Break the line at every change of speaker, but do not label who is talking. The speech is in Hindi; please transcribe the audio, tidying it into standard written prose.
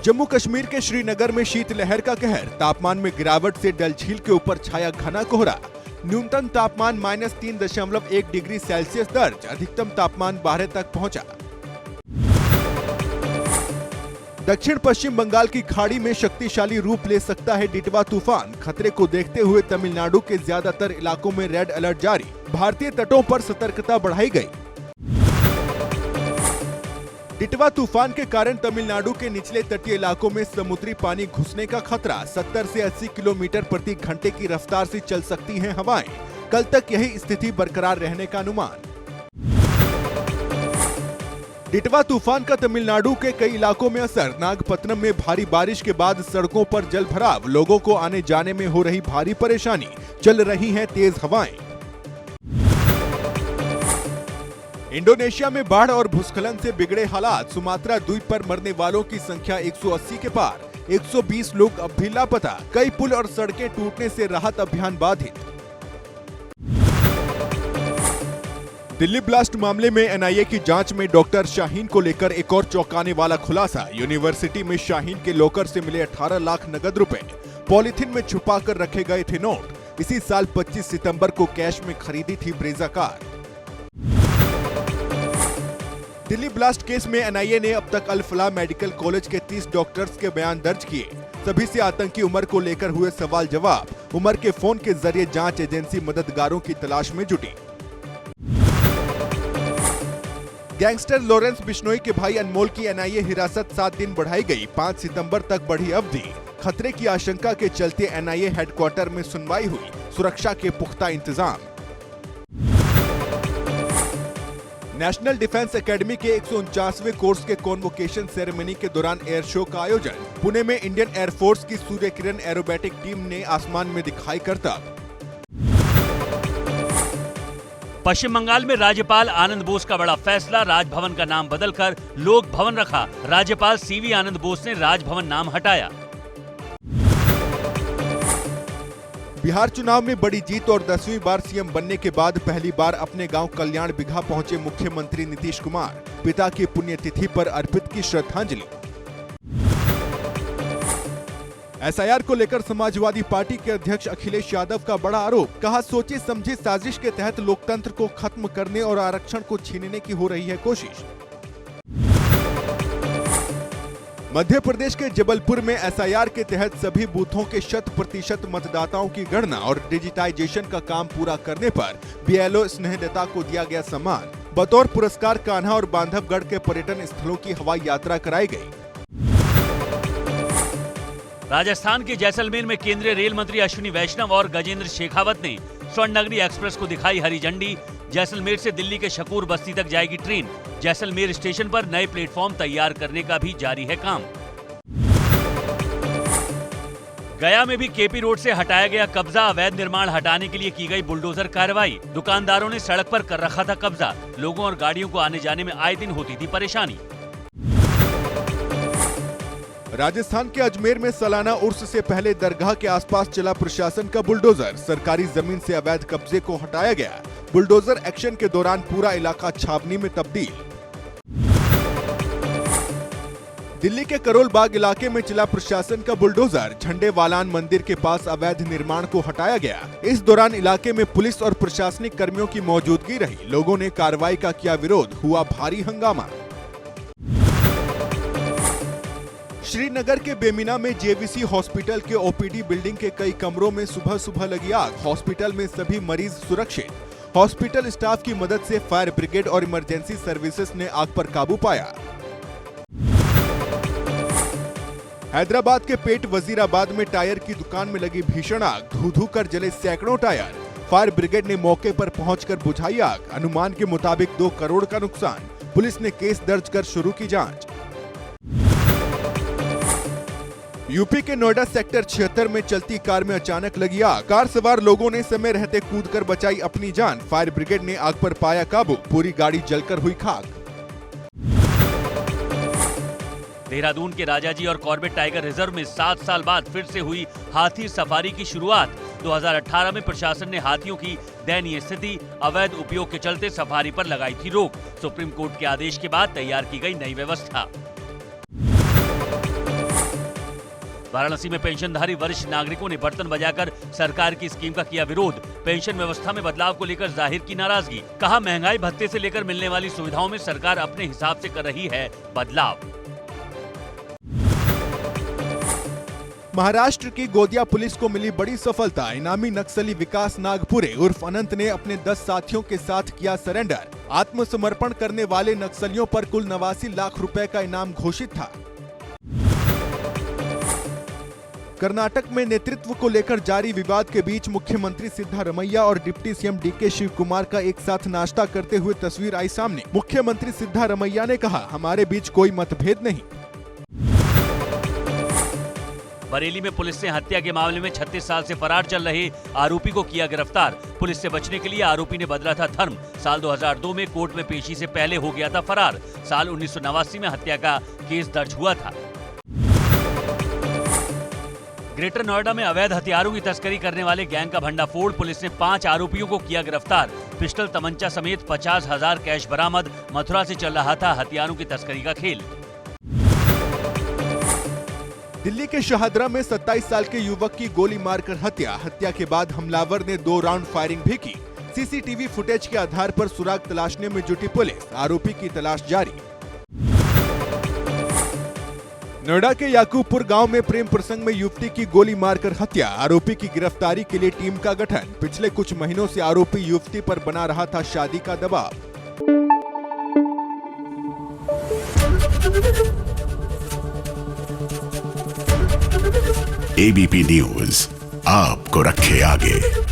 जम्मू कश्मीर के श्रीनगर में शीतलहर का कहर, तापमान में गिरावट से डल झील के ऊपर छाया घना कोहरा। न्यूनतम तापमान -3.1 डिग्री सेल्सियस दर्ज, अधिकतम तापमान 12 तक पहुंचा। दक्षिण पश्चिम बंगाल की खाड़ी में शक्तिशाली रूप ले सकता है डिटवा तूफान, खतरे को देखते हुए तमिलनाडु के ज्यादातर इलाकों में रेड अलर्ट जारी, भारतीय तटों पर सतर्कता बढ़ाई गई। डिटवा तूफान के कारण तमिलनाडु के निचले तटीय इलाकों में समुद्री पानी घुसने का खतरा, 70 से 80 किलोमीटर प्रति घंटे की रफ्तार से चल सकती हैं हवाएं, कल तक यही स्थिति बरकरार रहने का अनुमान। डिटवा तूफान का तमिलनाडु के कई इलाकों में असर, नागपत्तनम में भारी बारिश के बाद सड़कों पर जल भराव, लोगों को आने जाने में हो रही भारी परेशानी, चल रही हैं तेज हवाएं। इंडोनेशिया में बाढ़ और भूस्खलन से बिगड़े हालात, सुमात्रा द्वीप पर मरने वालों की संख्या 180 के पार, 120 लोग अब भी लापता, कई पुल और सड़कें टूटने से राहत अभियान बाधित। दिल्ली ब्लास्ट मामले में एनआईए की जांच में डॉक्टर शाहीन को लेकर एक और चौंकाने वाला खुलासा, यूनिवर्सिटी में शाहीन के लॉकर से मिले 18 लाख नगद रुपए, पॉलिथीन में छुपा कर रखे गए थे नोट। इसी साल 25 सितंबर को कैश में खरीदी थी Brezza car. Delhi blast case में एनआईए ने अब तक अल फलाह मेडिकल कॉलेज के 30 डॉक्टर्स के बयान दर्ज किए, सभी से आतंकी उमर को लेकर हुए सवाल जवाब, उमर के फोन के जरिए जांच एजेंसी मददगारों की तलाश में जुटी। गैंगस्टर लॉरेंस बिश्नोई के भाई अनमोल की एनआईए हिरासत 7 दिन बढ़ाई गई, 5 सितंबर तक बढ़ी अवधि, खतरे की आशंका के चलते एनआईए हेडक्वार्टर में सुनवाई हुई, सुरक्षा के पुख्ता इंतजाम। नेशनल डिफेंस एकेडमी के 149वें कोर्स के कॉन्वोकेशन सेरेमनी के दौरान एयर शो का आयोजन, पुणे में इंडियन एयरफोर्स की सूर्य किरण एरोबेटिक टीम ने आसमान में दिखाई करतब।
पश्चिम बंगाल में राज्यपाल आनंद बोस का बड़ा फैसला, राजभवन का नाम बदलकर लोक भवन रखा, राज्यपाल सीवी आनंद बोस ने राजभवन नाम हटाया।
बिहार चुनाव में बड़ी जीत और 10वीं बार सीएम बनने के बाद पहली बार अपने गांव कल्याण बिघा पहुंचे मुख्यमंत्री नीतीश कुमार, पिता की पुण्यतिथि पर अर्पित की श्रद्धांजलि। एसआईआर को लेकर समाजवादी पार्टी के अध्यक्ष अखिलेश यादव का बड़ा आरोप, कहा सोचे समझे साजिश के तहत लोकतंत्र को खत्म करने और आरक्षण को छीनने की हो रही है कोशिश। मध्य प्रदेश के जबलपुर में एसआईआर के तहत सभी बूथों के 100% मतदाताओं की गणना और डिजिटाइजेशन का काम पूरा करने पर बीएलओ स्नेहलता को दिया गया सम्मान, बतौर पुरस्कार कान्हा और बांधवगढ़ के पर्यटन स्थलों की हवाई यात्रा कराई गई।
राजस्थान के जैसलमेर में केंद्रीय रेल मंत्री अश्विनी वैष्णव और गजेंद्र शेखावत ने स्वर्ण नगरी एक्सप्रेस को दिखाई हरी झंडी, जैसलमेर से दिल्ली के शकूर बस्ती तक जाएगी ट्रेन, जैसलमेर स्टेशन पर नए प्लेटफॉर्म तैयार करने का भी जारी है काम। गया में भी केपी रोड से हटाया गया कब्जा, अवैध निर्माण हटाने के लिए की गई बुलडोजर कार्रवाई, दुकानदारों ने सड़क पर कर रखा था कब्जा, लोगों और गाड़ियों को आने जाने में आए दिन होती थी परेशानी।
राजस्थान के अजमेर में सालाना उर्स से पहले दरगाह के आसपास चला प्रशासन का बुलडोजर, सरकारी जमीन से अवैध कब्जे को हटाया गया, बुलडोजर एक्शन के दौरान पूरा इलाका छावनी में तब्दील। दिल्ली के करोल बाग इलाके में चला प्रशासन का बुलडोजर, झंडे वालान मंदिर के पास अवैध निर्माण को हटाया गया, इस दौरान इलाके में पुलिस और प्रशासनिक कर्मियों की मौजूदगी रही, लोगों ने कार्रवाई का किया विरोध, हुआ भारी हंगामा। श्रीनगर के बेमिना में जेवीसी हॉस्पिटल के ओपीडी बिल्डिंग के कई कमरों में सुबह सुबह लगी आग, हॉस्पिटल में सभी मरीज सुरक्षित, हॉस्पिटल स्टाफ की मदद से फायर ब्रिगेड और इमरजेंसी सर्विसेज ने आग पर काबू पाया। हैदराबाद के पेट वजीराबाद में टायर की दुकान में लगी भीषण आग, धू-धू कर जले सैकड़ों टायर, फायर ब्रिगेड ने मौके पर पहुंचकर बुझाई आग, अनुमान के मुताबिक 2 करोड़ का नुकसान, पुलिस ने केस दर्ज कर शुरू की जांच। यूपी के नोएडा सेक्टर 76 में चलती कार में अचानक लगी आग, कार सवार लोगों ने समय रहते कूदकर बचाई अपनी जान, फायर ब्रिगेड ने आग पर पाया काबू, पूरी गाड़ी जलकर हुई खाक।
देहरादून के राजाजी और कॉर्बेट टाइगर रिजर्व में 7 साल बाद फिर से हुई हाथी सफारी की शुरुआत, 2018 में प्रशासन ने हाथियों की दयनीय स्थिति, अवैध उपयोग के चलते सफारी पर लगाई थी रोक, सुप्रीम कोर्ट के आदेश के बाद तैयार की गई नई व्यवस्था। वाराणसी में पेंशनधारी वरिष्ठ नागरिकों ने बर्तन बजाकर सरकार की स्कीम का किया विरोध। पेंशन व्यवस्था में बदलाव को लेकर जाहिर की नाराजगी। कहा, महंगाई भत्ते से लेकर मिलने वाली सुविधाओं में सरकार अपने हिसाब से कर रही है बदलाव।
महाराष्ट्र की गोदिया पुलिस को मिली बड़ी सफलता। इनामी नक्सली विकास नागपुरे उर्फ अनंत ने अपने 10 साथियों के साथ किया सरेंडर। आत्मसमर्पण करने वाले नक्सलियों पर कुल 89 लाख रुपए का इनाम घोषित था। कर्नाटक में नेतृत्व को लेकर जारी विवाद के बीच मुख्यमंत्री सिद्धारमैया और डिप्टी सीएम डीके शिवकुमार का एक साथ नाश्ता करते हुए तस्वीर आई सामने। मुख्यमंत्री सिद्धारमैया ने कहा, हमारे बीच कोई मतभेद नहीं।
बरेली में पुलिस ने हत्या के मामले में 36 साल से फरार चल रहे आरोपी को किया गिरफ्तार। पुलिस से बचने के लिए आरोपी ने बदला था धर्म। साल 2002 में कोर्ट में पेशी से पहले हो गया था फरार। साल 1989 में हत्या का केस दर्ज हुआ था। ग्रेटर नोएडा में अवैध हथियारों की तस्करी करने वाले गैंग का भंडाफोड़। पुलिस ने 5 आरोपियों को किया गिरफ्तार। पिस्टल, तमंचा समेत 50,000 कैश बरामद। मथुरा से चल रहा था हथियारों की तस्करी का खेल।
दिल्ली के शाहदरा में 27 साल के युवक की गोली मारकर हत्या। हत्या के बाद हमलावर ने 2 राउंड फायरिंग भी की। सीसीटीवी फुटेज के आधार पर सुराग तलाशने में जुटी पुलिस। आरोपी की तलाश जारी। नोएडा के याकूबपुर गांव में प्रेम प्रसंग में युवती की गोली मारकर हत्या। आरोपी की गिरफ्तारी के लिए टीम का गठन। पिछले कुछ महीनों से आरोपी युवती पर बना रहा था शादी का दबाव।
एबीपी न्यूज आपको रखे आगे।